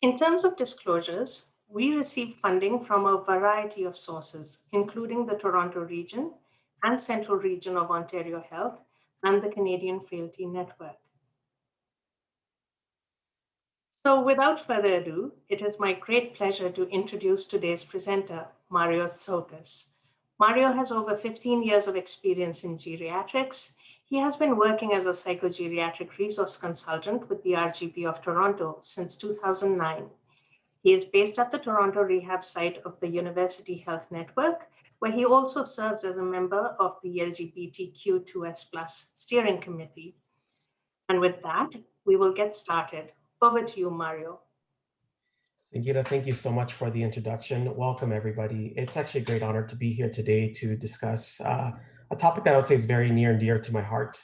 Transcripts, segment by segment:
In terms of disclosures, we receive funding from a variety of sources, including the Toronto region and Central Region of Ontario Health and the Canadian Frailty Network. So without further ado, it is my great pleasure to introduce today's presenter, Mario Tsokas. Mario has over 15 years of experience in geriatrics. He has been working as a psychogeriatric resource consultant with the RGP of Toronto since 2009. He is based at the Toronto rehab site of the University Health Network, where he also serves as a member of the LGBTQ2S+ steering committee. And with that, we will get started. Over to you, Mario. Sangeeta, thank you so much for the introduction. Welcome, everybody. It's actually a great honor to be here today to discuss a topic that I would say is very near and dear to my heart,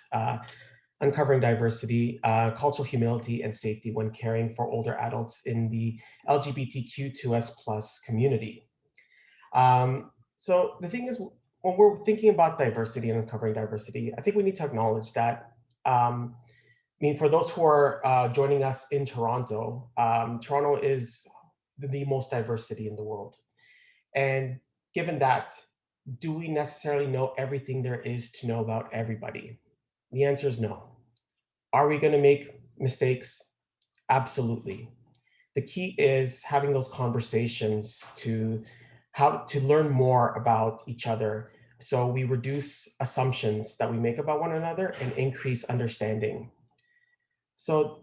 uncovering diversity, cultural humility, and safety when caring for older adults in the LGBTQ2S+ community. So the thing is, when we're thinking about diversity and uncovering diversity, I think we need to acknowledge that for those who are joining us in Toronto, Toronto is the most diverse city in the world. And given that, do we necessarily know everything there is to know about everybody? The answer is no. Are we going to make mistakes? Absolutely. The key is having those conversations to learn more about each other, so we reduce assumptions that we make about one another and increase understanding. So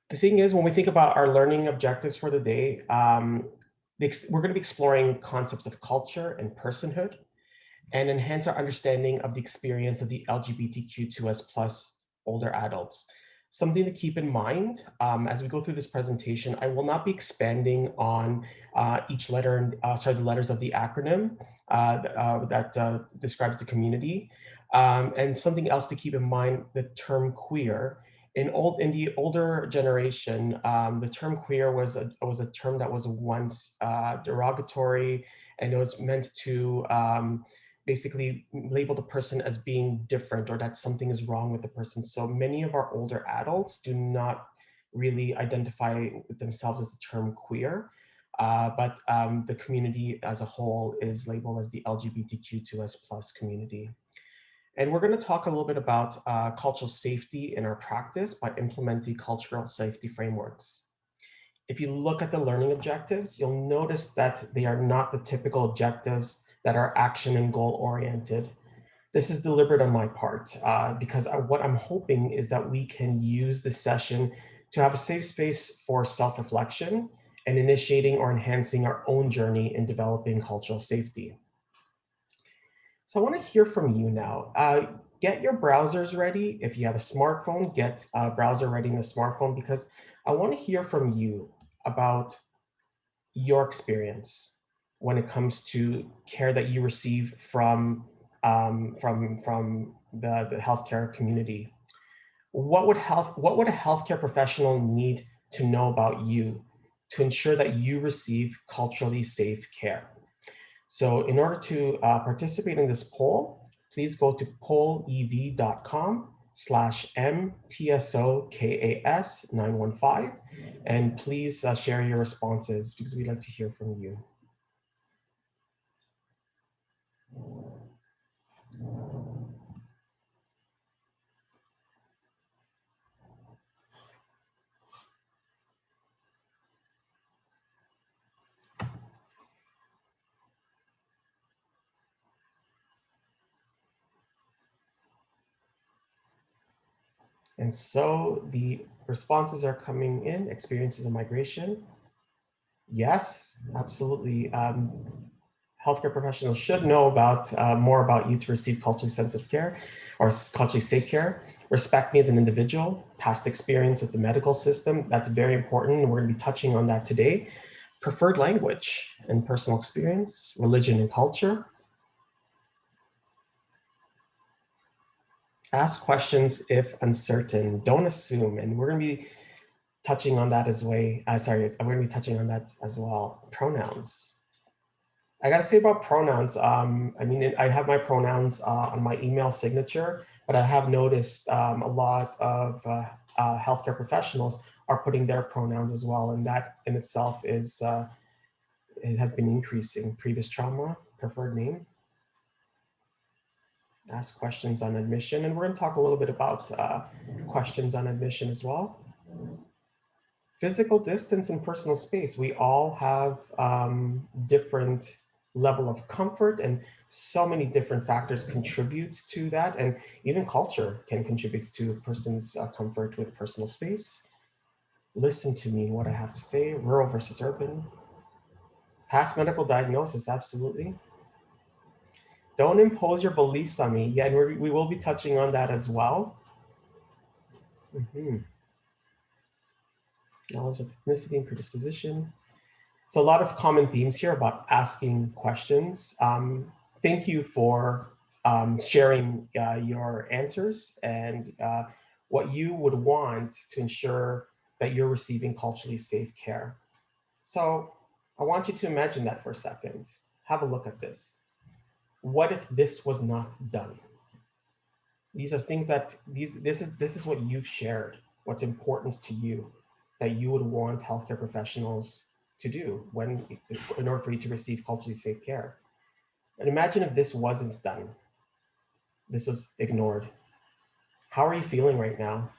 the thing is, when we think about our learning objectives for the day, we're going to be exploring concepts of culture and personhood and enhance our understanding of the experience of the LGBTQ2S+ older adults. Something to keep in mind as we go through this presentation, I will not be expanding on each letter, the letters of the acronym that describes the community. And something else to keep in mind, the term queer. In the older generation, the term queer was a term that was once derogatory, and it was meant to basically label the person as being different, or that something is wrong with the person. So many of our older adults do not really identify with themselves as the term queer, but the community as a whole is labeled as the LGBTQ2S+ community. And we're going to talk a little bit about cultural safety in our practice by implementing cultural safety frameworks. If you look at the learning objectives, you'll notice that they are not the typical objectives that are action and goal oriented. This is deliberate on my part because what I'm hoping is that we can use this session to have a safe space for self-reflection and initiating or enhancing our own journey in developing cultural safety. So I want to hear from you now. Get your browsers ready. If you have a smartphone, get a browser ready in the smartphone, because I want to hear from you about your experience when it comes to care that you receive from the healthcare community. What would a healthcare professional need to know about you to ensure that you receive culturally safe care? So in order to participate in this poll, please go to pollev.com/MTSOKAS915, and please share your responses, because we'd like to hear from you. And so the responses are coming in. Experiences of migration. Yes, absolutely. Healthcare professionals should know about more about you to receive culturally sensitive care or culturally safe care. Respect me as an individual. Past experience with the medical system. That's very important. We're going to be touching on that today. Preferred language and personal experience. Religion and culture. Ask questions if uncertain. Don't assume. And we're going to be touching on that I'm going to be touching on that as well. Pronouns. I got to say about pronouns, I have my pronouns on my email signature, but I have noticed a lot of healthcare professionals are putting their pronouns as well. And that in itself is, it has been increasing. Previous trauma, preferred name. Ask questions on admission. And we're going to talk a little bit about questions on admission as well. Physical distance and personal space. We all have different level of comfort, and so many different factors contribute to that. And even culture can contribute to a person's comfort with personal space. Listen to me, what I have to say. Rural versus urban. Past medical diagnosis, absolutely. Don't impose your beliefs on me. Yeah, and we will be touching on that as well. Knowledge of ethnicity and predisposition. So a lot of common themes here about asking questions. Thank you for sharing your answers and what you would want to ensure that you're receiving culturally safe care. So I want you to imagine that for a second. Have a look at this. What if this was not done? These are things that this is what you've shared, what's important to you, that you would want healthcare professionals to do in order for you to receive culturally safe care. And imagine if this wasn't done, this was ignored. How are you feeling right now?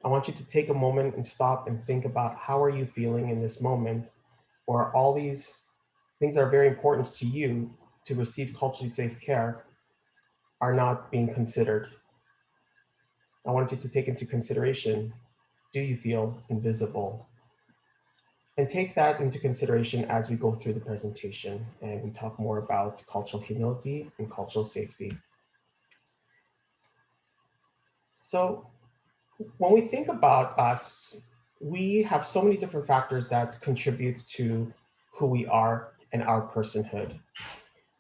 I want you to take a moment and stop and think about how are you feeling in this moment, where all these things that are very important to you to receive culturally safe care are not being considered. I want you to take into consideration, do you feel invisible? And take that into consideration as we go through the presentation and we talk more about cultural humility and cultural safety. So when we think about us, we have so many different factors that contribute to who we are and our personhood.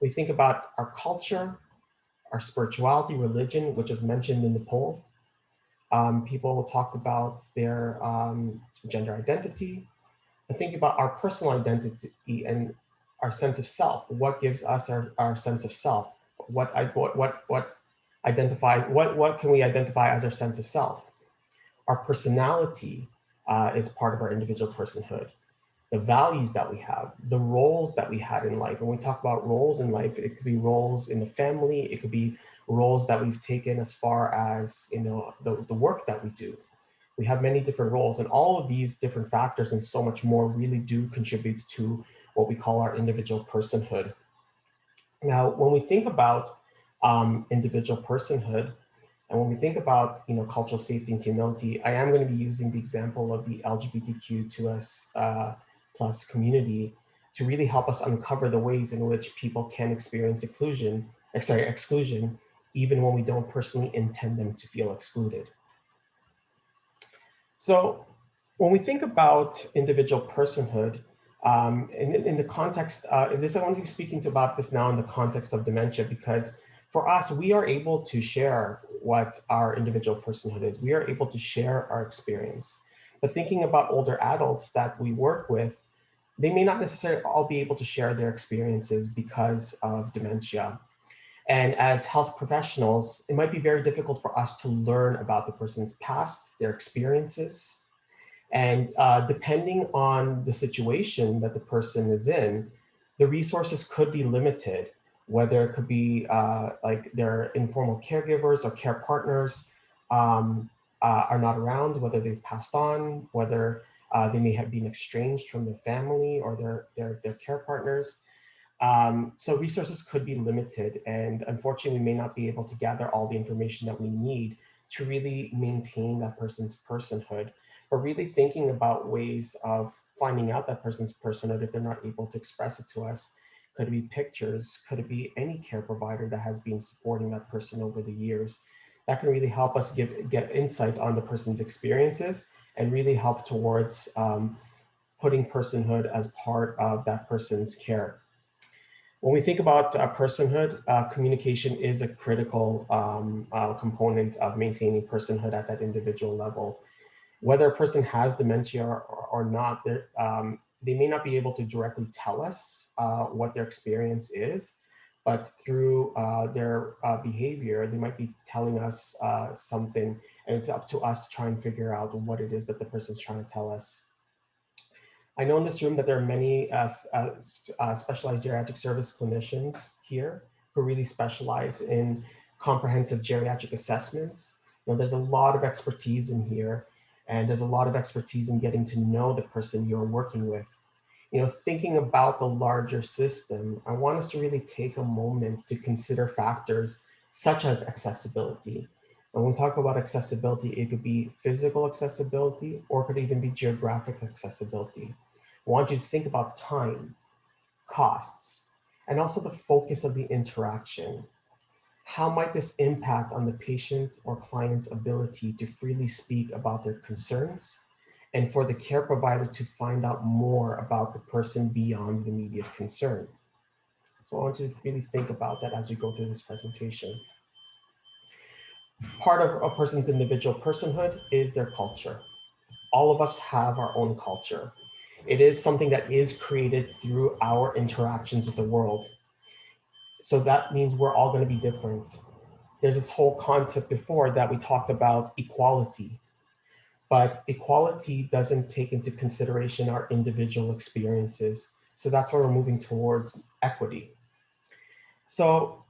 We think about our culture, our spirituality, religion, which is mentioned in the poll. People talked about their gender identity, and think about our personal identity and our sense of self. What gives us our sense of self? What can we identify as our sense of self? Our personality is part of our individual personhood. The values that we have, the roles that we had in life. When we talk about roles in life, it could be roles in the family, it could be roles that we've taken as far as the work that we do. We have many different roles, and all of these different factors and so much more really do contribute to what we call our individual personhood. Now, when we think about individual personhood, and when we think about cultural safety and humility, I am going to be using the example of the LGBTQ2S plus community to really help us uncover the ways in which people can experience exclusion, even when we don't personally intend them to feel excluded. So when we think about individual personhood, in the context, I want to be speaking about this now in the context of dementia, because for us, we are able to share what our individual personhood is. We are able to share our experience. But thinking about older adults that we work with, they may not necessarily all be able to share their experiences because of dementia. And as health professionals, it might be very difficult for us to learn about the person's past, their experiences. And depending on the situation that the person is in, the resources could be limited, whether it could be like their informal caregivers or care partners are not around, whether they've passed on, whether they may have been estranged from their family or their care partners. So resources could be limited, and unfortunately, we may not be able to gather all the information that we need to really maintain that person's personhood, but really thinking about ways of finding out that person's personhood if they're not able to express it to us. Could it be pictures? Could it be any care provider that has been supporting that person over the years? That can really help us get insight on the person's experiences and really help towards putting personhood as part of that person's care. When we think about personhood, communication is a critical component of maintaining personhood at that individual level. Whether a person has dementia or not, they may not be able to directly tell us what their experience is, but through their behavior, they might be telling us something, and it's up to us to try and figure out what it is that the person's trying to tell us. I know in this room that there are many specialized geriatric service clinicians here who really specialize in comprehensive geriatric assessments. There's a lot of expertise in here, and there's a lot of expertise in getting to know the person you're working with. Thinking about the larger system, I want us to really take a moment to consider factors such as accessibility. And when we talk about accessibility, it could be physical accessibility, or it could even be geographic accessibility. I want you to think about time, costs, and also the focus of the interaction. How might this impact on the patient or client's ability to freely speak about their concerns, and for the care provider to find out more about the person beyond the immediate concern? So I want you to really think about that as we go through this presentation. Part of a person's individual personhood is their culture. All of us have our own culture. It is something that is created through our interactions with the world. So that means we're all going to be different. There's this whole concept before that we talked about equality, but equality doesn't take into consideration our individual experiences. So that's where we're moving towards equity. So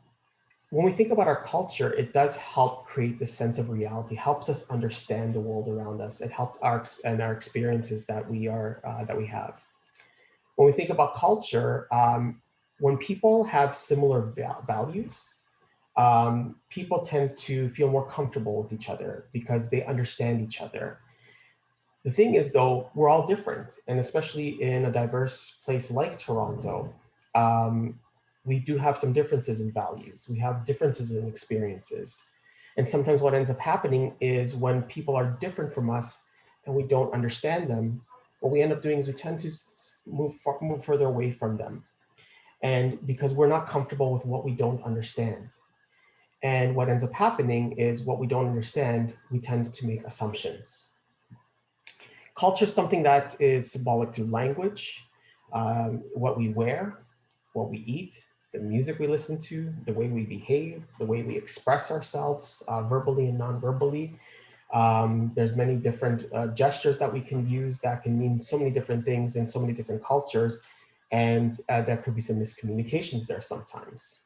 when we think about our culture, it does help create this sense of reality, helps us understand the world around us. It helps our experiences that we have. When we think about culture, when people have similar values, people tend to feel more comfortable with each other because they understand each other. The thing is, though, we're all different, and especially in a diverse place like Toronto, we do have some differences in values. We have differences in experiences. And sometimes what ends up happening is when people are different from us and we don't understand them, what we end up doing is we tend to move further away from them. And because we're not comfortable with what we don't understand. And what ends up happening is what we don't understand, we tend to make assumptions. Culture is something that is symbolic through language, what we wear, what we eat, the music we listen to, the way we behave, the way we express ourselves verbally and non-verbally. There's many different gestures that we can use that can mean so many different things in so many different cultures, and there could be some miscommunications there sometimes.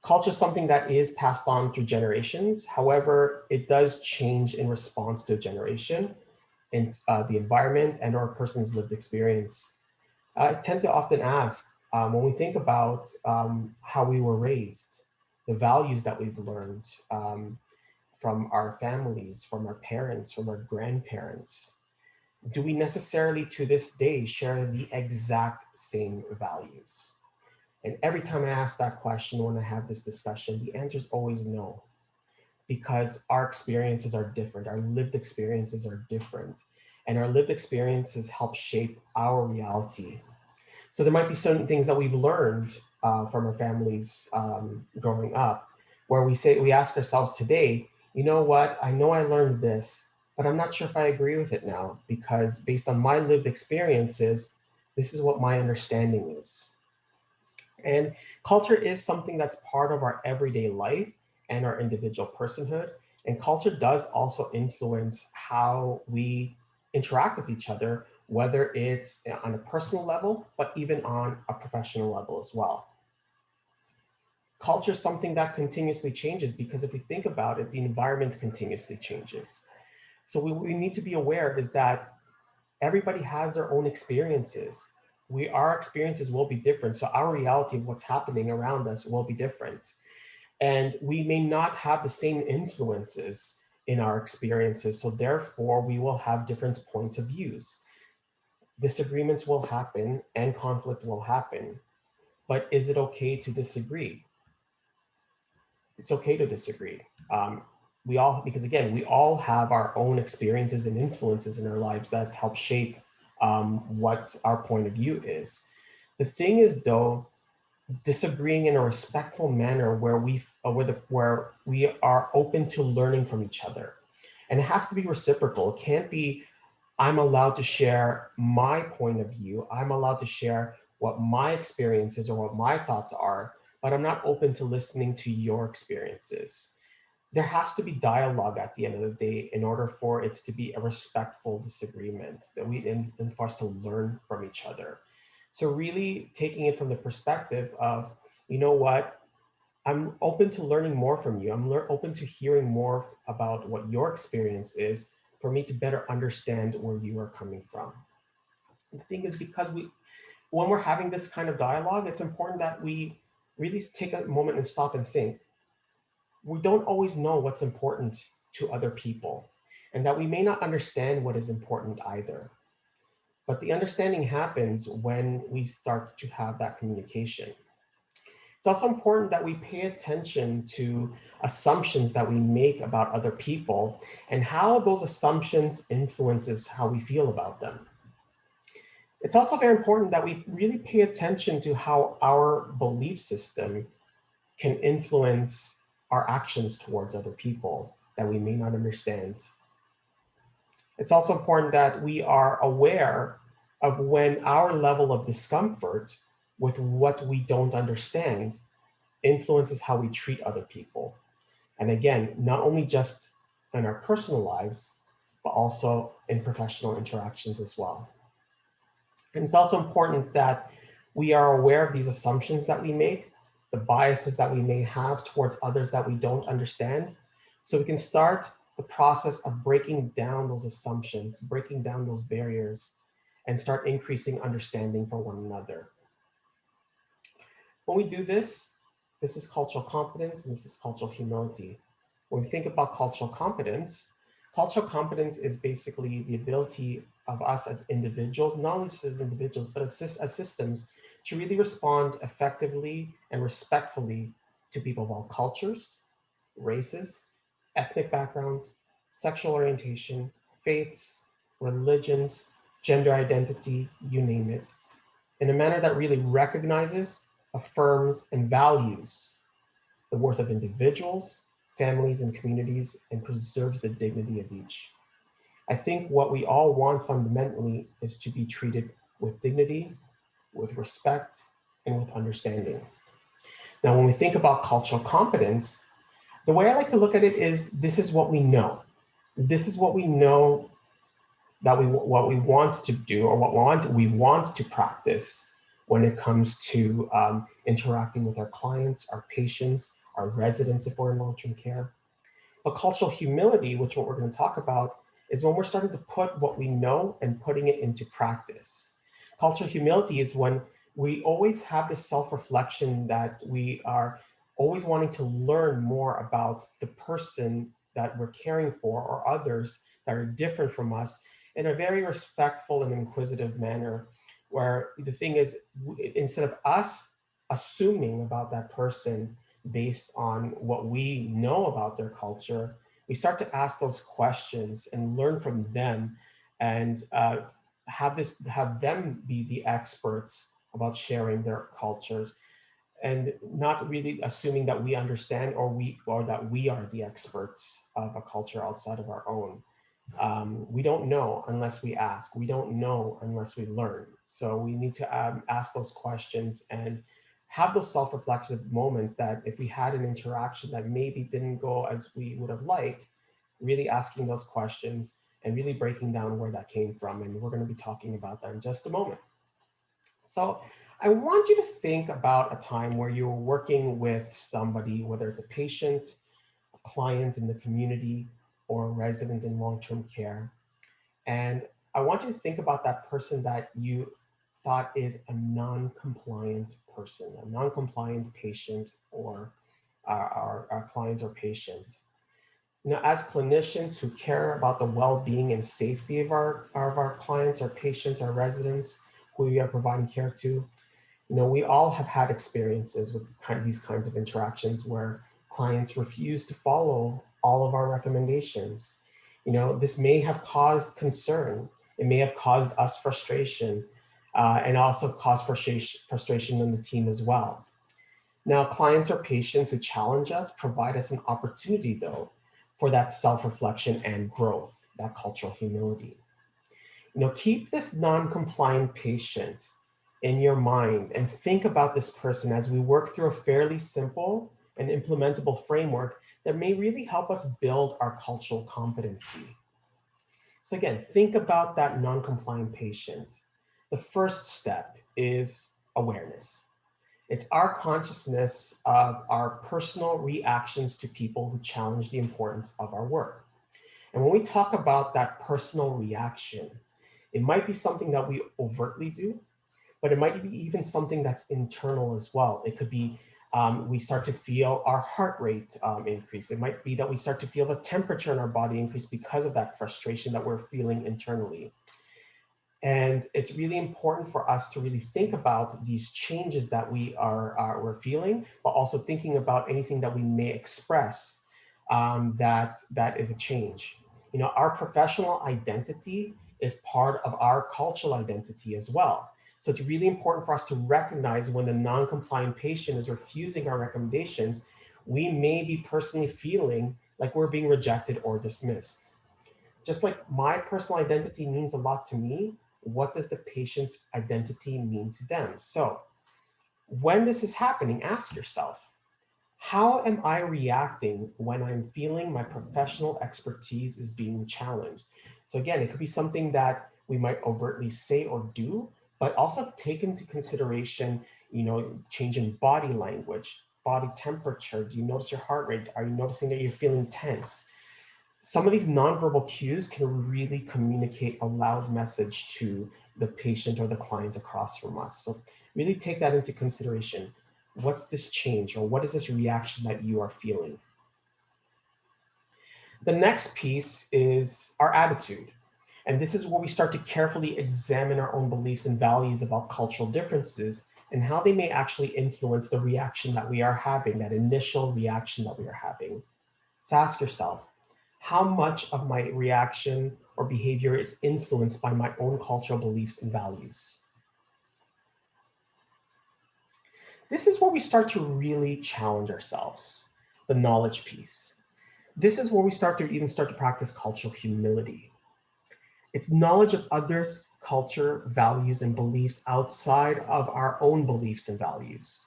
Culture is something that is passed on through generations. However, it does change in response to a generation, in the environment, and or a person's lived experience. I tend to often ask, when we think about how we were raised, the values that we've learned from our families, from our parents, from our grandparents, do we necessarily to this day share the exact same values? And every time I ask that question, when I have this discussion, the answer is always no, because our experiences are different. Our lived experiences are different, and our lived experiences help shape our reality. So there might be certain things that we've learned from our families growing up, where we ask ourselves today, you know what, I know I learned this, but I'm not sure if I agree with it now, because based on my lived experiences, this is what my understanding is. And culture is something that's part of our everyday life and our individual personhood. And culture does also influence how we interact with each other, whether it's on a personal level, but even on a professional level as well. Culture is something that continuously changes, because if we think about it, the environment continuously changes. So we need to be aware is that everybody has their own experiences. Our experiences will be different. So our reality of what's happening around us will be different. And we may not have the same influences in our experiences. So therefore, we will have different points of views. Disagreements will happen and conflict will happen. But is it okay to disagree? It's okay to disagree. Because again, we all have our own experiences and influences in our lives that help shape what our point of view is. The thing is, though, disagreeing in a respectful manner where we are open to learning from each other. And it has to be reciprocal. It can't be, I'm allowed to share my point of view. I'm allowed to share what my experiences or what my thoughts are, but I'm not open to listening to your experiences. There has to be dialogue at the end of the day in order for it to be a respectful disagreement that and for us to learn from each other. So really taking it from the perspective of, you know what, I'm open to learning more from you. I'm open to hearing more about what your experience is for me to better understand where you are coming from. The thing is, because when we're having this kind of dialogue, it's important that we really take a moment and stop and think. We don't always know what's important to other people, and that we may not understand what is important either. But the understanding happens when we start to have that communication. It's also important that we pay attention to assumptions that we make about other people and how those assumptions influences how we feel about them. It's also very important that we really pay attention to how our belief system can influence our actions towards other people that we may not understand. It's also important that we are aware of when our level of discomfort with what we don't understand influences how we treat other people. And again, not only just in our personal lives, but also in professional interactions as well. And it's also important that we are aware of these assumptions that we make, the biases that we may have towards others that we don't understand, so we can start the process of breaking down those assumptions, breaking down those barriers, and start increasing understanding for one another. When we do this, this is cultural competence and this is cultural humility. When we think about cultural competence is basically the ability of us as individuals, not only just as individuals, but as systems, to really respond effectively and respectfully to people of all cultures, races, ethnic backgrounds, sexual orientation, faiths, religions, gender identity, you name it, in a manner that really recognizes, affirms, and values the worth of individuals, families, and communities, and preserves the dignity of each. I think what we all want fundamentally is to be treated with dignity, with respect, and with understanding. Now, when we think about cultural competence, the way I like to look at it is this is what we know. This is what we know that what we want to do or we want to practice when it comes to interacting with our clients, our patients, our residents if we're in long-term care. But cultural humility, which what we're going to talk about, is when we're starting to put what we know and putting it into practice. Cultural humility is when we always have this self-reflection that we are always wanting to learn more about the person that we're caring for or others that are different from us in a very respectful and inquisitive manner, where the thing is, instead of us assuming about that person based on what we know about their culture, we start to ask those questions and learn from them and have them be the experts about sharing their cultures, and not really assuming that we understand or that we are the experts of a culture outside of our own. We don't know unless we ask. We don't know unless we learn. So we need to ask those questions and have those self-reflexive moments that if we had an interaction that maybe didn't go as we would have liked, really asking those questions and really breaking down where that came from. And we're going to be talking about that in just a moment. So I want you to think about a time where you were working with somebody, whether it's a patient, a client in the community, or a resident in long-term care. And I want you to think about that person that you thought is a non-compliant person, a non-compliant patient or our client or patient. You know, as clinicians who care about the well-being and safety of our clients, our patients, our residents, who we are providing care to, you know, we all have had experiences with these kinds of interactions where clients refuse to follow all of our recommendations. You know, this may have caused concern. It may have caused us frustration and also caused frustration in the team as well. Now, clients or patients who challenge us provide us an opportunity, though, for that self-reflection and growth, that cultural humility. You know, keep this non-compliant patient in your mind and think about this person as we work through a fairly simple and implementable framework that may really help us build our cultural competency. So again, think about that non-compliant patient. The first step is awareness. It's our consciousness of our personal reactions to people who challenge the importance of our work. And when we talk about that personal reaction, it might be something that we overtly do, but it might be even something that's internal as well. It could be we start to feel our heart rate increase. It might be that we start to feel the temperature in our body increase because of that frustration that we're feeling internally. And it's really important for us to really think about these changes that we're feeling, but also thinking about anything that we may express that is a change. You know, our professional identity is part of our cultural identity as well. So it's really important for us to recognize when the non-compliant patient is refusing our recommendations, we may be personally feeling like we're being rejected or dismissed. Just like my personal identity means a lot to me, what does the patient's identity mean to them? So when this is happening, ask yourself, how am I reacting when I'm feeling my professional expertise is being challenged? So again, it could be something that we might overtly say or do, but also take into consideration, you know, change in body language, body temperature. Do you notice your heart rate? Are you noticing that you're feeling tense? Some of these nonverbal cues can really communicate a loud message to the patient or the client across from us. So really take that into consideration. What's this change or what is this reaction that you are feeling? The next piece is our attitude. And this is where we start to carefully examine our own beliefs and values about cultural differences and how they may actually influence the reaction that we are having, that initial reaction that we are having. So ask yourself, how much of my reaction or behavior is influenced by my own cultural beliefs and values? This is where we start to really challenge ourselves, the knowledge piece. This is where we start to practice cultural humility. It's knowledge of others' culture, values, and beliefs outside of our own beliefs and values.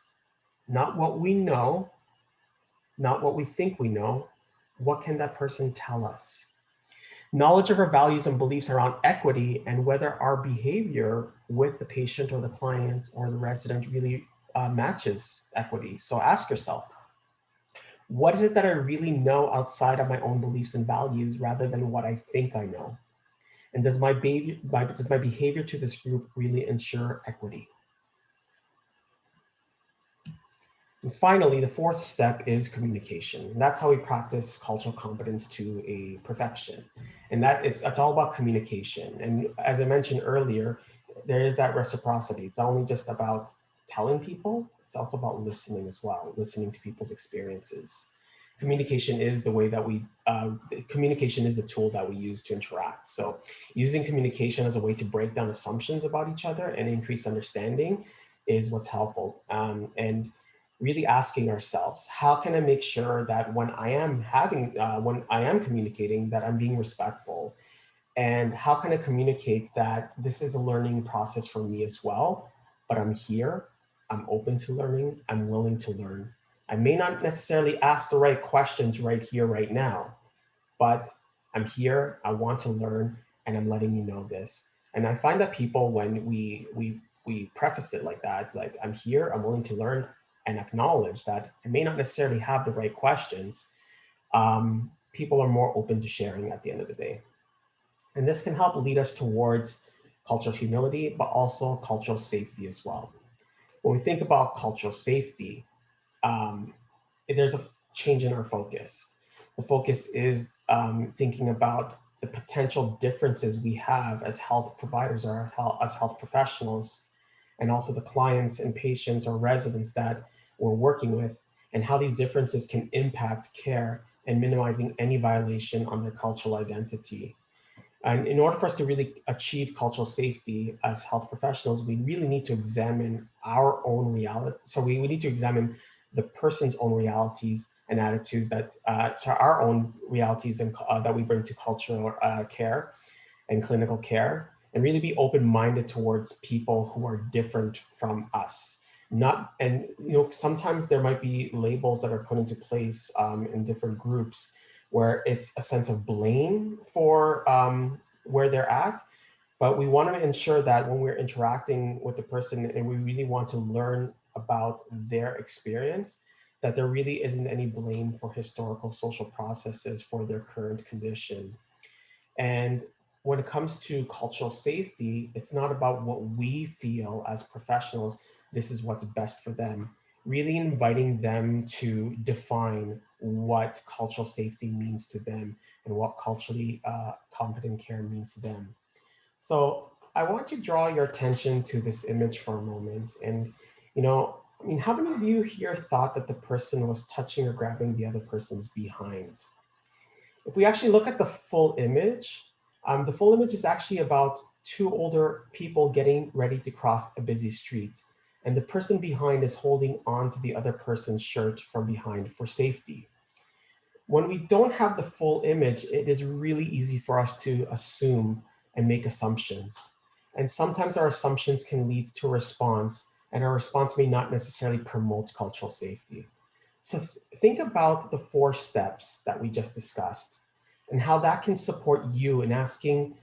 Not what we know, not what we think we know. What can that person tell us? Knowledge of our values and beliefs around equity and whether our behavior with the patient or the client or the resident really matches equity. So ask yourself, what is it that I really know outside of my own beliefs and values rather than what I think I know? And does does my behavior to this group really ensure equity? And finally, the fourth step is communication. And that's how we practice cultural competence to a perfection. And it's all about communication. And as I mentioned earlier, there is that reciprocity. It's not only just about telling people, it's also about listening as well, listening to people's experiences. Communication is the way that communication is the tool that we use to interact. So using communication as a way to break down assumptions about each other and increase understanding is what's helpful. And really asking ourselves, how can I make sure that when when I am communicating, that I'm being respectful? And how can I communicate that this is a learning process for me as well, but I'm here, I'm open to learning, I'm willing to learn. I may not necessarily ask the right questions right here, right now, but I'm here, I want to learn, and I'm letting you know this. And I find that people, when we preface it like that, like I'm here, I'm willing to learn, and acknowledge that I may not necessarily have the right questions, people are more open to sharing at the end of the day. And this can help lead us towards cultural humility, but also cultural safety as well. When we think about cultural safety, um, there's a change in our focus. The focus is thinking about the potential differences we have as health providers or as health professionals, and also the clients and patients or residents that we're working with, and how these differences can impact care and minimizing any violation on their cultural identity. And in order for us to really achieve cultural safety as health professionals, we really need to examine our own reality. So we need to examine the person's own realities and attitudes to our own realities and that we bring to cultural care and clinical care. and really be open-minded towards people who are different from us. Not, and sometimes there might be labels that are put into place in different groups where it's a sense of blame for where they're at. But we want to ensure that when we're interacting with the person and we really want to learn about their experience, that there really isn't any blame for historical social processes for their current condition. And when it comes to cultural safety, it's not about what we feel as professionals, this is what's best for them. Really inviting them to define what cultural safety means to them and what culturally competent care means to them. So I want to draw your attention to this image for a moment. And, how many of you here thought that the person was touching or grabbing the other person's behind? If we actually look at the full image is actually about two older people getting ready to cross a busy street. And the person behind is holding on to the other person's shirt from behind for safety. When we don't have the full image, it is really easy for us to assume and make assumptions. And sometimes our assumptions can lead to a response, and our response may not necessarily promote cultural safety. So think about the 4 steps that we just discussed and how that can support you in asking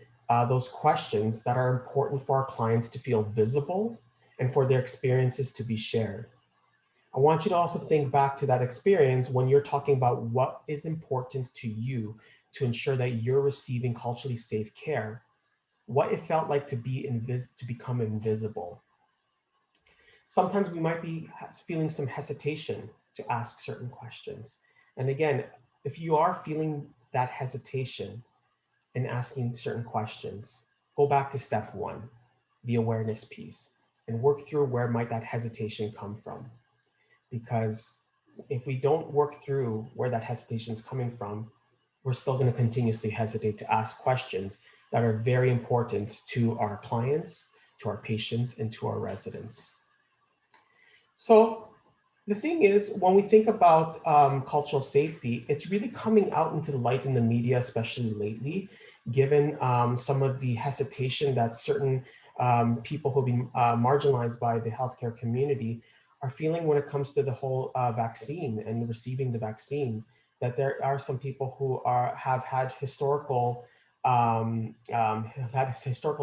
those questions that are important for our clients to feel visible and for their experiences to be shared. I want you to also think back to that experience when you're talking about what is important to you to ensure that you're receiving culturally safe care, what it felt like to become invisible. Sometimes we might be feeling some hesitation to ask certain questions. And again, if you are feeling that hesitation in asking certain questions, go back to step 1, the awareness piece, and work through where might that hesitation come from. Because if we don't work through where that hesitation is coming from, we're still going to continuously hesitate to ask questions that are very important to our clients, to our patients, and to our residents. So the thing is, when we think about cultural safety, it's really coming out into the light in the media, especially lately, given some of the hesitation that certain people who have been marginalized by the healthcare community are feeling when it comes to the whole vaccine and receiving the vaccine, that there are some people who have had historical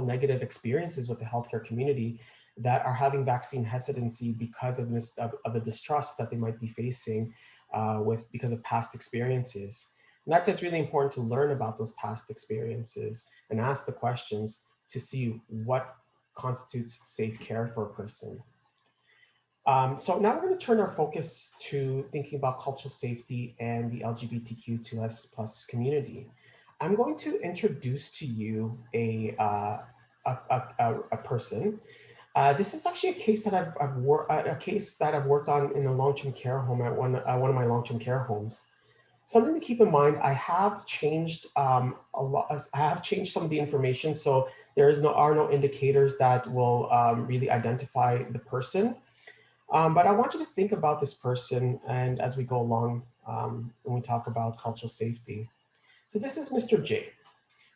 negative experiences with the healthcare community that are having vaccine hesitancy because of the distrust that they might be facing because of past experiences. And that's it's really important to learn about those past experiences and ask the questions to see what constitutes safe care for a person. So now we're going to turn our focus to thinking about cultural safety and the LGBTQ2S plus community. I'm going to introduce to you a person. This is actually a case that I've worked on in a long-term care home at one of my long-term care homes. Something to keep in mind: I have changed a lot. I have changed some of the information, so are no indicators that will really identify the person. But I want you to think about this person, and as we go along, when we talk about cultural safety. So this is Mr. J.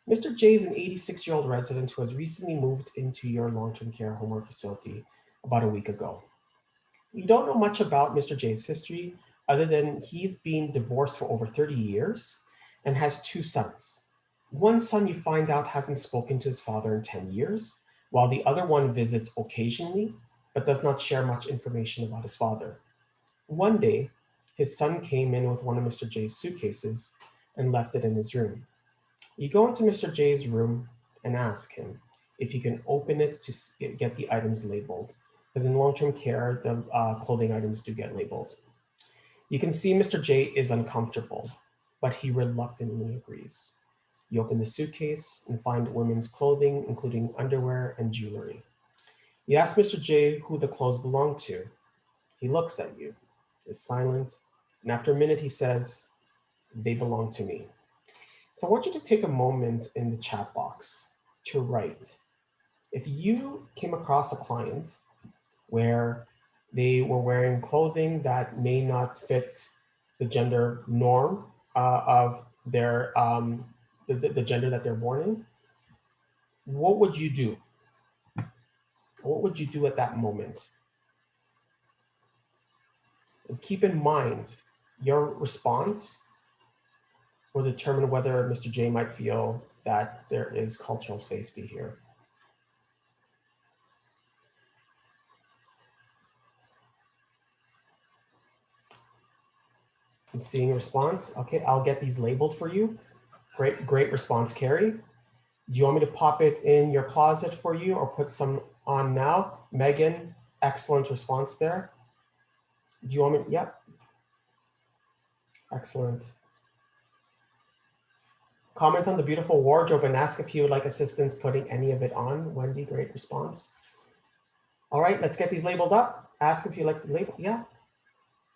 Mr. J is an 86-year-old resident who has recently moved into your long-term care home or facility about a week ago. We don't know much about Mr. J's history other than he's been divorced for over 30 years and has 2 sons. One son, you find out, hasn't spoken to his father in 10 years, while the other one visits occasionally but does not share much information about his father. One day, his son came in with one of Mr. J's suitcases and left it in his room. You go into Mr. J's room and ask him if you can open it to get the items labeled, because in long-term care, the clothing items do get labeled. You can see Mr. J is uncomfortable, but he reluctantly agrees. You open the suitcase and find women's clothing, including underwear and jewelry. You ask Mr. J who the clothes belong to. He looks at you, is silent, and after a minute he says, "They belong to me." So I want you to take a moment in the chat box to write. If you came across a client where they were wearing clothing that may not fit the gender norm of their the gender that they're born in, what would you do? What would you do at that moment? And keep in mind, your response will determine whether Mr. J might feel that there is cultural safety here. I'm seeing a response. Okay, I'll get these labeled for you. Great response, Carrie. Do you want me to pop it in your closet for you or put some on now? Megan, excellent response there. Do you want me? Yep. Excellent. Comment on the beautiful wardrobe and ask if you would like assistance putting any of it on. Wendy, great response. All right, let's get these labeled up. Ask if you like the label. Yeah.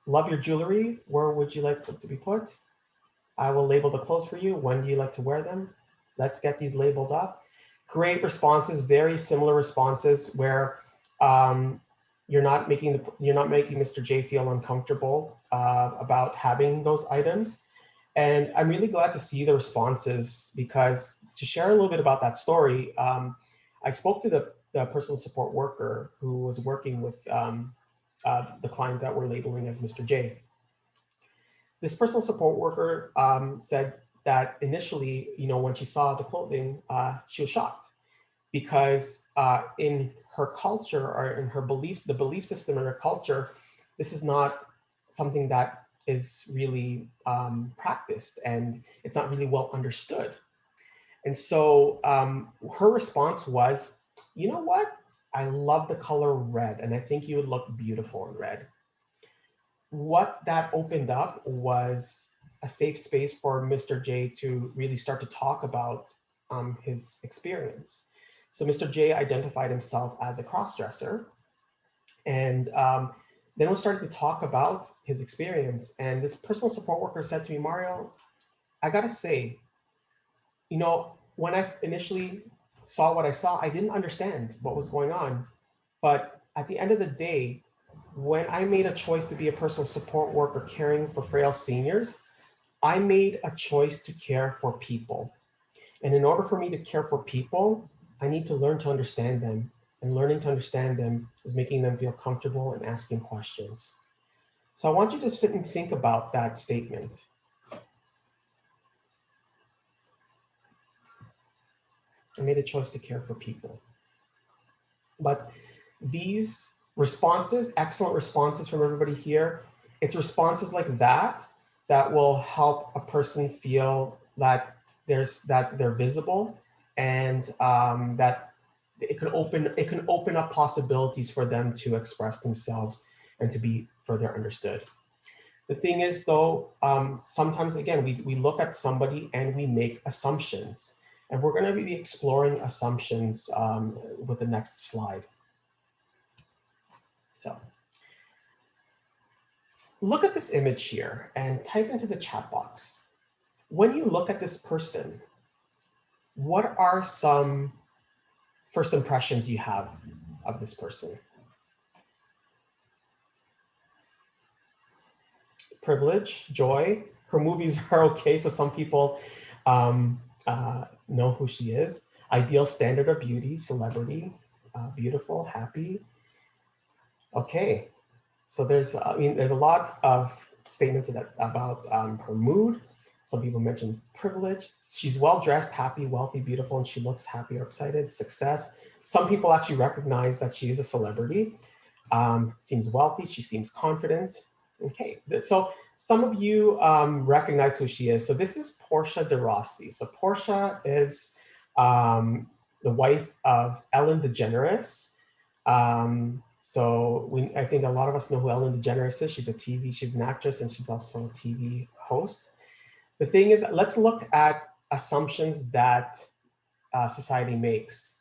Love your jewelry. Where would you like it to be put? I will label the clothes for you. When do you like to wear them? Let's get these labeled up. Great responses, very similar responses where you're not making Mr. J feel uncomfortable about having those items. And I'm really glad to see the responses because to share a little bit about that story, I spoke to the personal support worker who was working with the client that we're labeling as Mr. J. This personal support worker said that initially, when she saw the clothing, she was shocked because in her culture or in her beliefs, the belief system in her culture, this is not something that is really practiced and it's not really well understood. And so her response was, you know what? I love the color red and I think you would look beautiful in red. What that opened up was a safe space for Mr. J to really start to talk about his experience. So Mr. J identified himself as a crossdresser, and then we started to talk about his experience. And this personal support worker said to me, Mario, I gotta say, when I initially saw what I saw, I didn't understand what was going on. But at the end of the day, when I made a choice to be a personal support worker caring for frail seniors, I made a choice to care for people. And in order for me to care for people, I need to learn to understand them. And learning to understand them is making them feel comfortable and asking questions. So I want you to sit and think about that statement. I made a choice to care for people. But these responses, excellent responses from everybody here, it's responses like that that will help a person feel that they're visible and that it can open up possibilities for them to express themselves and to be further understood. The thing is, though, sometimes again we look at somebody and we make assumptions, and we're going to be exploring assumptions with the next slide. So look at this image here and type into the chat box. When you look at this person, what are some first impressions you have of this person? Privilege, joy. Her movies are okay, so some people know who she is. Ideal standard of beauty, celebrity, beautiful, happy. Okay, so there's a lot of statements about her mood. Some people mention privilege. She's well-dressed, happy, wealthy, beautiful, and she looks happy or excited. Success. Some people actually recognize that she is a celebrity. Seems wealthy, she seems confident. Okay, so some of you recognize who she is. So this is Portia de Rossi. So Portia is the wife of Ellen DeGeneres. I think a lot of us know who Ellen DeGeneres is. She's an actress and she's also a TV host. The thing is, let's look at assumptions that society makes.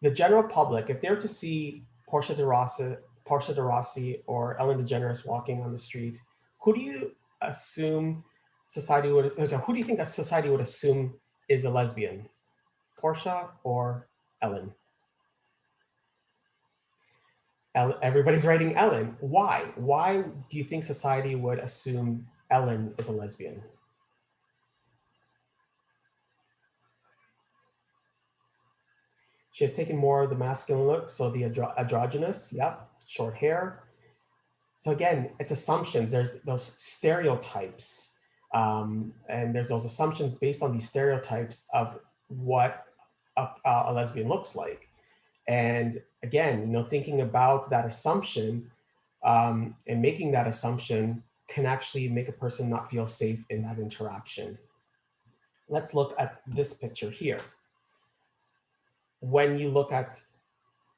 The general public, if they're to see Portia de Rossi or Ellen DeGeneres walking on the street, who do you assume society would, who do you think that society would assume is a lesbian? Portia or Ellen? Everybody's writing Ellen. Why? Why do you think society would assume Ellen is a lesbian? She has taken more of the masculine look, so the androgynous, yep, short hair. So again, it's assumptions. There's those stereotypes, and there's those assumptions based on these stereotypes of what a lesbian looks like. And again, thinking about that assumption and making that assumption can actually make a person not feel safe in that interaction. Let's look at this picture here. When you look at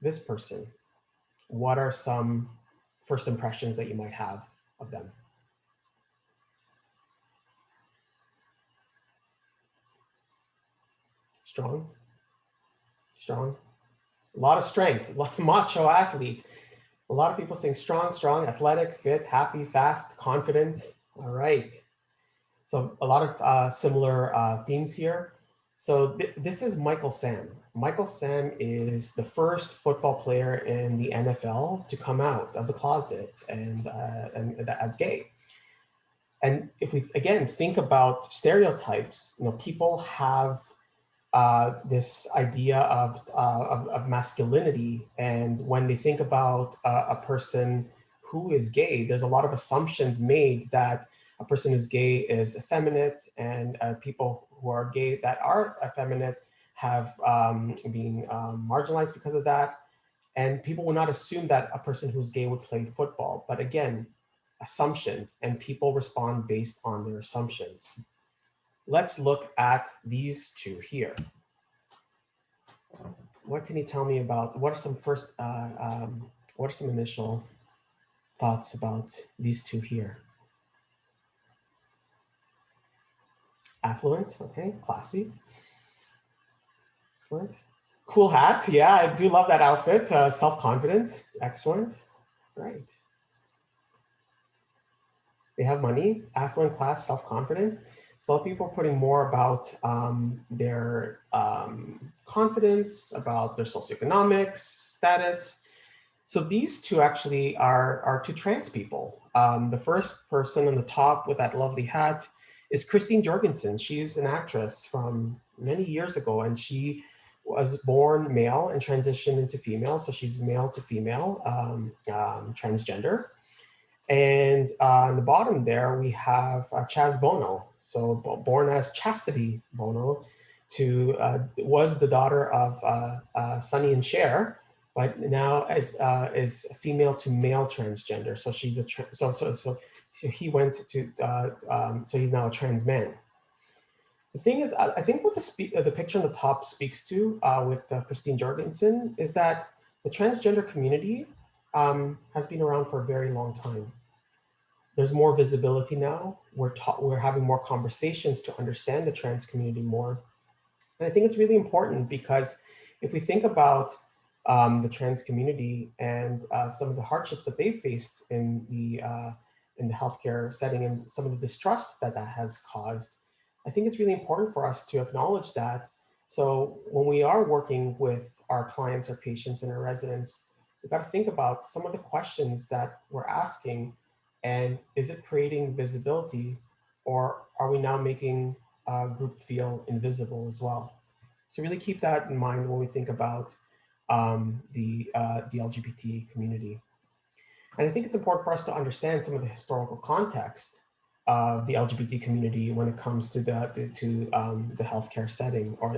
this person, what are some first impressions that you might have of them? Strong, strong, a lot of strength, a lot of macho athlete. A lot of people saying strong, strong, athletic, fit, happy, fast, confident. All right. So a lot of similar themes here. So this is Michael Sam. Michael Sam is the first football player in the NFL to come out of the closet and as gay. And if we again think about stereotypes, people have this idea of masculinity, and when they think about a person who is gay, there's a lot of assumptions made that a person who's gay is effeminate, and people who are gay that are effeminate have been marginalized because of that. And people will not assume that a person who's gay would play football. But again, assumptions, and people respond based on their assumptions. Let's look at these two here. What can you tell me about, what are some what are some initial thoughts about these two here? Affluent, okay, classy. Excellent. Cool hat, yeah, I do love that outfit. Self-confident, excellent, right. They have money, affluent, class, self-confident. So people are putting more about their confidence, about their socioeconomic status. So these two actually are two trans people. The first person on the top with that lovely hat is Christine Jorgensen. She's an actress from many years ago, and she was born male and transitioned into female. So she's male to female, transgender. And on the bottom there, we have Chaz Bono. So born as Chastity Bono, was the daughter of Sonny and Cher, but now is female to male transgender. So she's so he went to so he's now a trans man. The thing is, I think what the picture on the top speaks to with Christine Jorgensen is that the transgender community has been around for a very long time. There's more visibility now. We're having more conversations to understand the trans community more. And I think it's really important because if we think about the trans community and some of the hardships that they faced in the healthcare setting and some of the distrust that has caused, I think it's really important for us to acknowledge that. So when we are working with our clients, our patients, and our residents, we've got to think about some of the questions that we're asking, and is it creating visibility, or are we now making a group feel invisible as well? So really keep that in mind when we think about the LGBT community. And I think it's important for us to understand some of the historical context of the LGBT community when it comes to the healthcare setting, or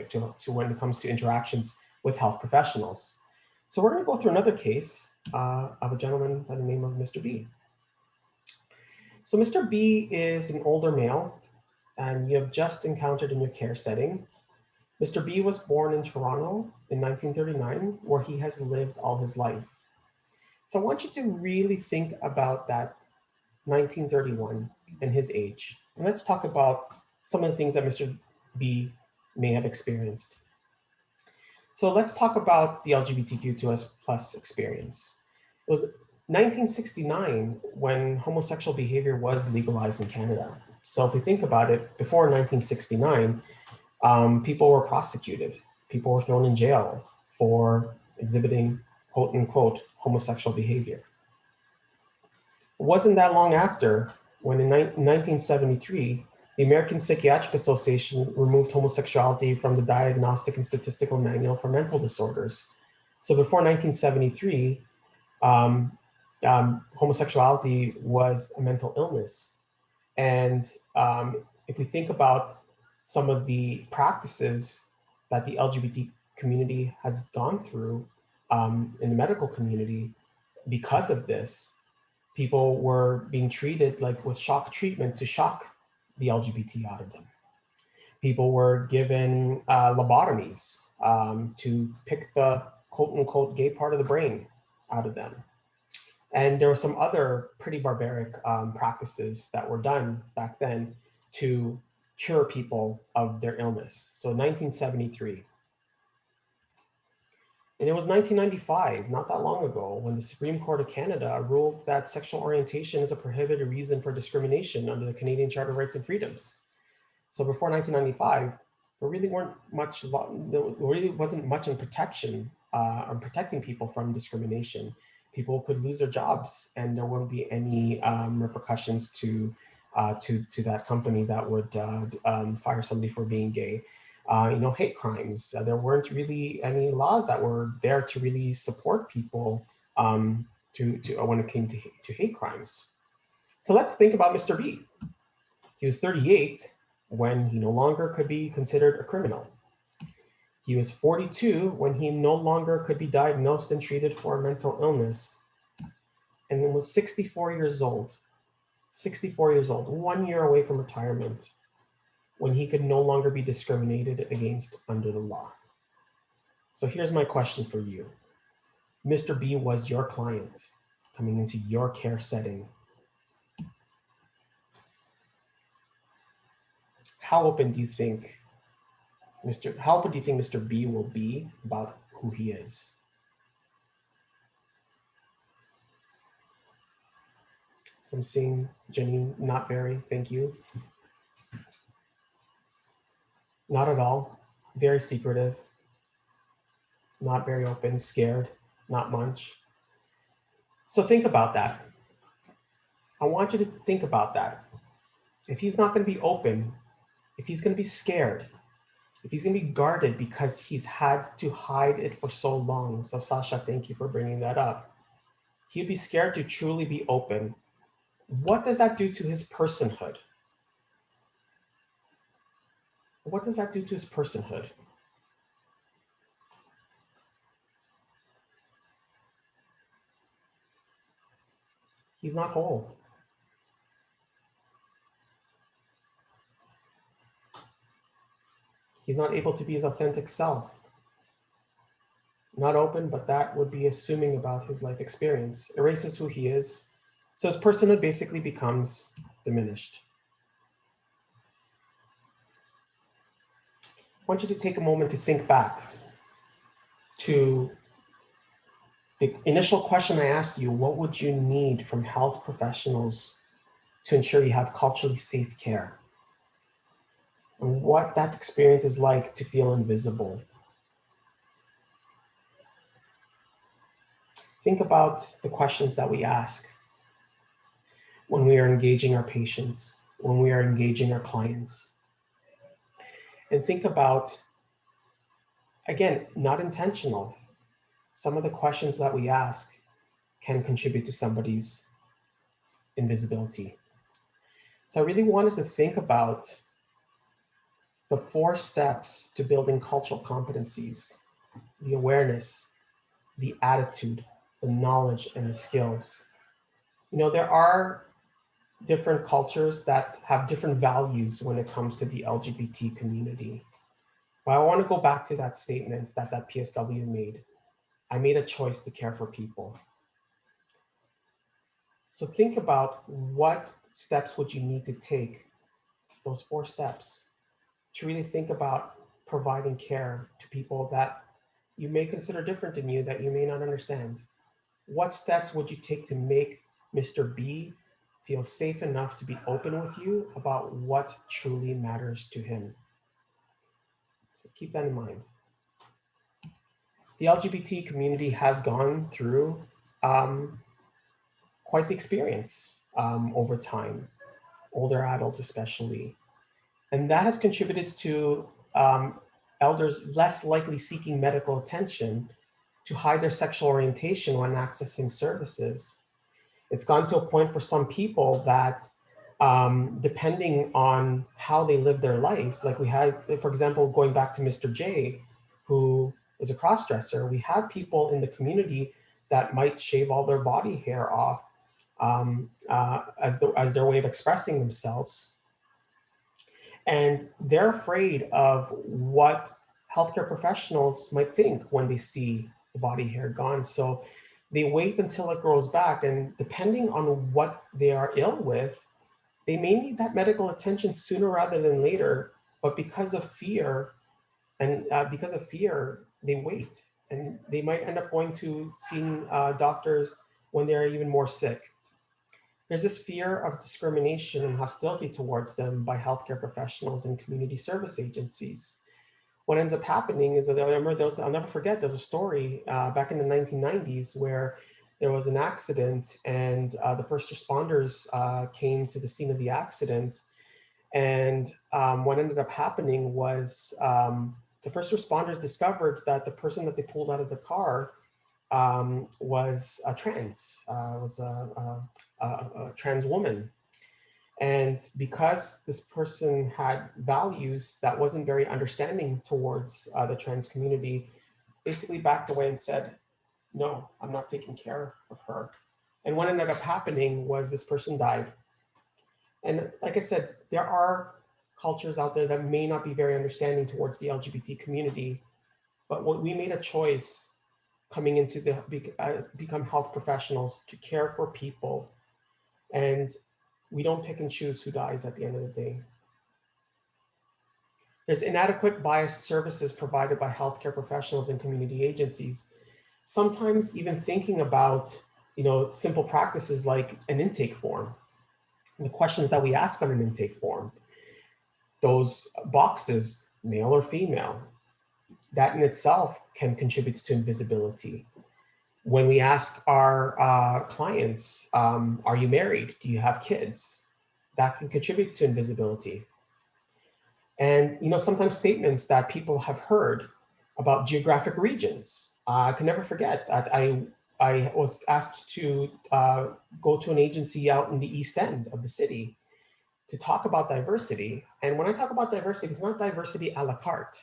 to when it comes to interactions with health professionals. So we're going to go through another case of a gentleman by the name of Mr. B. So Mr. B is an older male, and you have just encountered in your care setting. Mr. B was born in Toronto in 1939, where he has lived all his life. So I want you to really think about that 1931 and his age. And let's talk about some of the things that Mr. B may have experienced. So let's talk about the LGBTQ2S plus experience. It was 1969 when homosexual behavior was legalized in Canada. So if we think about it, before 1969, people were prosecuted. People were thrown in jail for exhibiting quote unquote homosexual behavior. It wasn't that long after when in 1973, The American Psychiatric Association removed homosexuality from the Diagnostic and Statistical Manual for Mental Disorders. So before 1973, homosexuality was a mental illness. And if we think about some of the practices that the LGBT community has gone through in the medical community, because of this, people were being treated like with shock treatment to shock the LGBT out of them. People were given lobotomies to pick the quote unquote gay part of the brain out of them. And there were some other pretty barbaric practices that were done back then to cure people of their illness. So 1973. And it was 1995, not that long ago, when the Supreme Court of Canada ruled that sexual orientation is a prohibited reason for discrimination under the Canadian Charter of Rights and Freedoms. So before 1995, there really wasn't much in protection or protecting people from discrimination. People could lose their jobs, and there wouldn't be any repercussions to that company that would fire somebody for being gay. Hate crimes. There weren't really any laws that were there to really support people when it came to hate crimes. So let's think about Mr. B. He was 38 when he no longer could be considered a criminal. He was 42 when he no longer could be diagnosed and treated for a mental illness, and then was 64 years old, 1 year away from retirement, when he could no longer be discriminated against under the law. So here's my question for you. Mr. B was your client coming into your care setting. How open do you think Mr. B will be about who he is? So I'm seeing Jenny, not very, thank you. Not at all, very secretive, not very open, scared, not much. So think about that. I want you to think about that. If he's not going to be open, if he's going to be scared, if he's going to be guarded because he's had to hide it for so long. So Sasha, thank you for bringing that up. He'd be scared to truly be open. What does that do to his personhood? What does that do to his personhood? He's not whole. He's not able to be his authentic self. Not open, but that would be assuming about his life experience, erases who he is. So his personhood basically becomes diminished. I want you to take a moment to think back to the initial question I asked you. What would you need from health professionals to ensure you have culturally safe care? And what that experience is like to feel invisible. Think about the questions that we ask when we are engaging our patients, when we are engaging our clients. And think about, again, not intentional. Some of the questions that we ask can contribute to somebody's invisibility. So I really want us to think about the 4 steps to building cultural competencies: the awareness, the attitude, the knowledge, and the skills. There are different cultures that have different values when it comes to the LGBT community. But I want to go back to that statement that PSW made. I made a choice to care for people. So think about what steps would you need to take, those 4 steps, to really think about providing care to people that you may consider different than you, that you may not understand. What steps would you take to make Mr. B feel safe enough to be open with you about what truly matters to him? So keep that in mind. The LGBT community has gone through quite the experience over time, older adults especially. And that has contributed to elders less likely seeking medical attention to hide their sexual orientation when accessing services. It's gone to a point for some people that depending on how they live their life, like we had, for example, going back to Mr. J, who is a cross-dresser, we have people in the community that might shave all their body hair off as their way of expressing themselves. And they're afraid of what healthcare professionals might think when they see the body hair gone. So they wait until it grows back. And depending on what they are ill with, they may need that medical attention sooner rather than later. But because of fear, they wait. And they might end up going to seeing doctors when they're even more sick. There's this fear of discrimination and hostility towards them by healthcare professionals and community service agencies. What ends up happening is that I'll never forget, there's a story back in the 1990s where there was an accident and the first responders came to the scene of the accident. And what ended up happening was the first responders discovered that the person that they pulled out of the car was a trans woman. And because this person had values that wasn't very understanding towards the trans community, basically backed away and said, no, I'm not taking care of her. And what ended up happening was this person died. And like I said, there are cultures out there that may not be very understanding towards the LGBT community, but what we made a choice coming into become health professionals to care for people, and we don't pick and choose who dies at the end of the day. There's inadequate biased services provided by healthcare professionals and community agencies. Sometimes even thinking about, simple practices like an intake form, and the questions that we ask on an intake form, those boxes, male or female, that in itself can contribute to invisibility. When we ask our clients, are you married? Do you have kids? That can contribute to invisibility. And sometimes statements that people have heard about geographic regions. I can never forget that I was asked to go to an agency out in the East End of the city to talk about diversity. And when I talk about diversity, it's not diversity a la carte.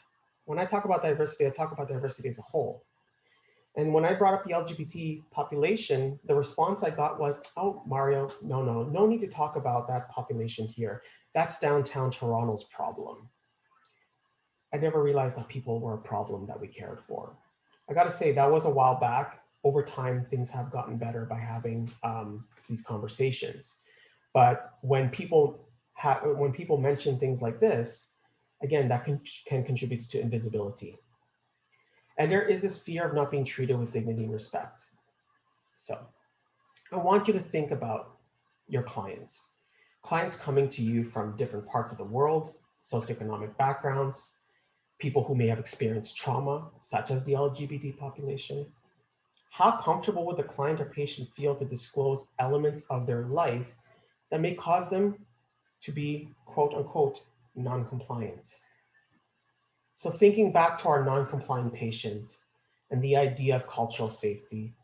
When I talk about diversity, I talk about diversity as a whole. And when I brought up the LGBT population, the response I got was, oh, Mario, no need to talk about that population here. That's downtown Toronto's problem. I never realized that people were a problem that we cared for. I gotta say, that was a while back. Over time, things have gotten better by having these conversations. But when people mention things like this, again, that can contribute to invisibility. And there is this fear of not being treated with dignity and respect. So I want you to think about your clients. Clients coming to you from different parts of the world, socioeconomic backgrounds, people who may have experienced trauma, such as the LGBT population. How comfortable would the client or patient feel to disclose elements of their life that may cause them to be, quote unquote, non-compliant? So thinking back to our non-compliant patient and the idea of cultural safety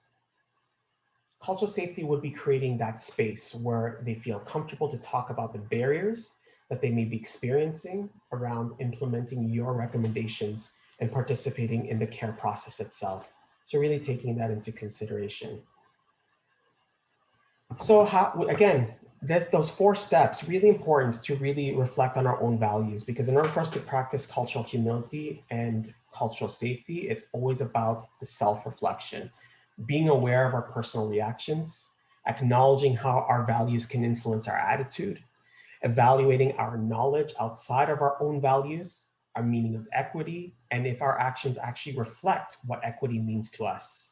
would be creating that space where they feel comfortable to talk about the barriers that they may be experiencing around implementing your recommendations and participating in the care process itself. So really taking that into consideration. So again, those 4 steps, really important to really reflect on our own values, because in order for us to practice cultural humility and cultural safety, it's always about the self-reflection, being aware of our personal reactions, acknowledging how our values can influence our attitude, evaluating our knowledge outside of our own values, our meaning of equity, and if our actions actually reflect what equity means to us,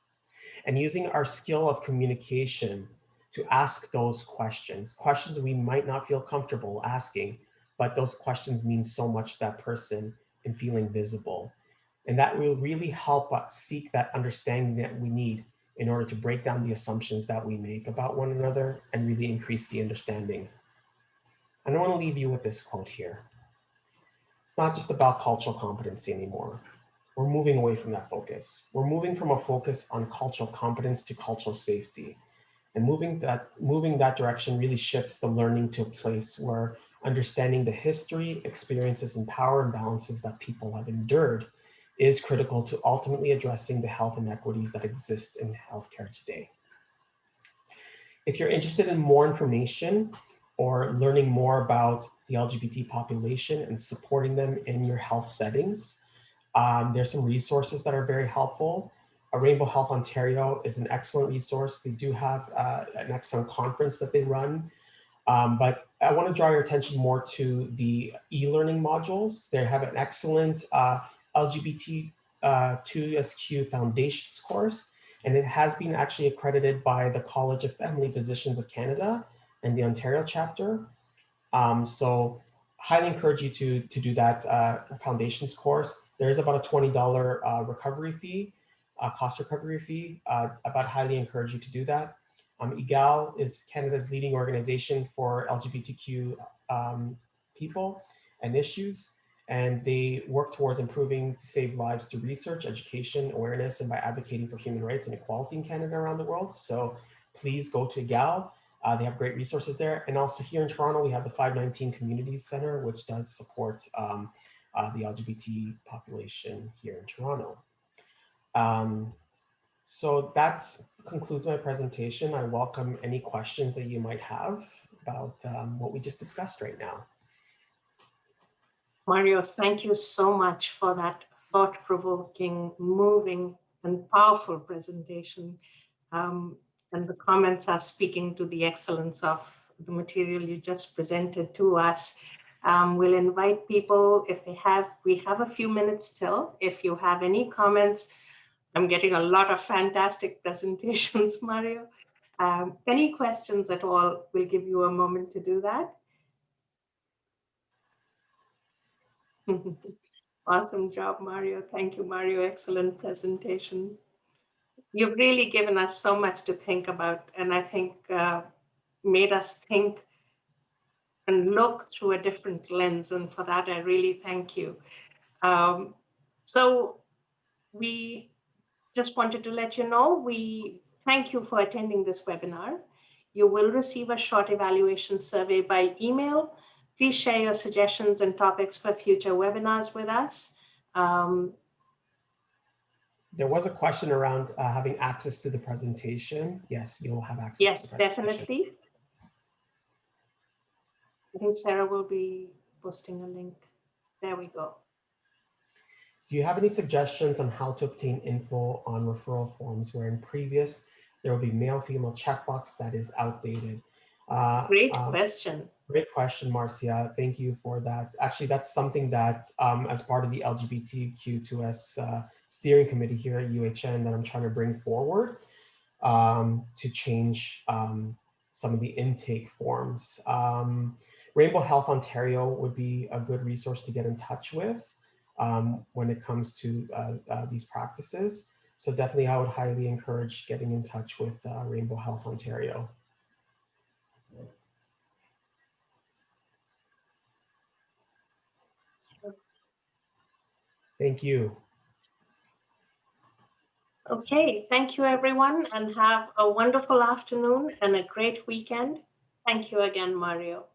and using our skill of communication to ask those questions we might not feel comfortable asking, but those questions mean so much to that person in feeling visible. And that will really help us seek that understanding that we need in order to break down the assumptions that we make about one another and really increase the understanding. And I want to leave you with this quote here. It's not just about cultural competency anymore. We're moving away from that focus. We're moving from a focus on cultural competence to cultural safety. And moving that direction really shifts the learning to a place where understanding the history, experiences, and power imbalances that people have endured is critical to ultimately addressing the health inequities that exist in healthcare today. If you're interested in more information or learning more about the LGBT population and supporting them in your health settings, there's some resources that are very helpful. Rainbow Health Ontario is an excellent resource. They do have an excellent conference that they run. But I want to draw your attention more to the e-learning modules. They have an excellent LGBTQ2S Foundations course, and it has been actually accredited by the College of Family Physicians of Canada and the Ontario chapter. So highly encourage you to do that foundations course. There is about a $20 recovery fee, cost recovery fee. But highly encourage you to do that. EGAL is Canada's leading organization for LGBTQ people and issues, and they work towards improving to save lives through research, education, awareness, and by advocating for human rights and equality in Canada around the world. So please go to EGAL. They have great resources there. And also here in Toronto, we have the 519 Community Center, which does support the LGBT population here in Toronto. So that concludes my presentation. I welcome any questions that you might have about what we just discussed right now. Mario, thank you so much for that thought-provoking, moving, and powerful presentation. And the comments are speaking to the excellence of the material you just presented to us. We'll invite people, if they have, we have a few minutes still. If you have any comments, I'm getting a lot of fantastic presentations, Mario. Any questions at all, we'll give you a moment to do that. Awesome job, Mario. Thank you, Mario. Excellent presentation. You've really given us so much to think about, and I think made us think and look through a different lens. And for that, I really thank you. So we just wanted to let you know, we thank you for attending this webinar. You will receive a short evaluation survey by email. Please share your suggestions and topics for future webinars with us. There was a question around having access to the presentation. Yes, you'll have access. Yes, definitely. I think Sarah will be posting a link. There we go. Do you have any suggestions on how to obtain info on referral forms where in previous there will be male-female checkbox that is outdated? Great question. Great question, Marcia. Thank you for that. Actually, that's something that as part of the LGBTQ2S steering committee here at UHN that I'm trying to bring forward to change some of the intake forms. Rainbow Health Ontario would be a good resource to get in touch with when it comes to these practices. So definitely I would highly encourage getting in touch with Rainbow Health Ontario. Thank you. Okay, thank you everyone, and have a wonderful afternoon and a great weekend. Thank you again, Mario.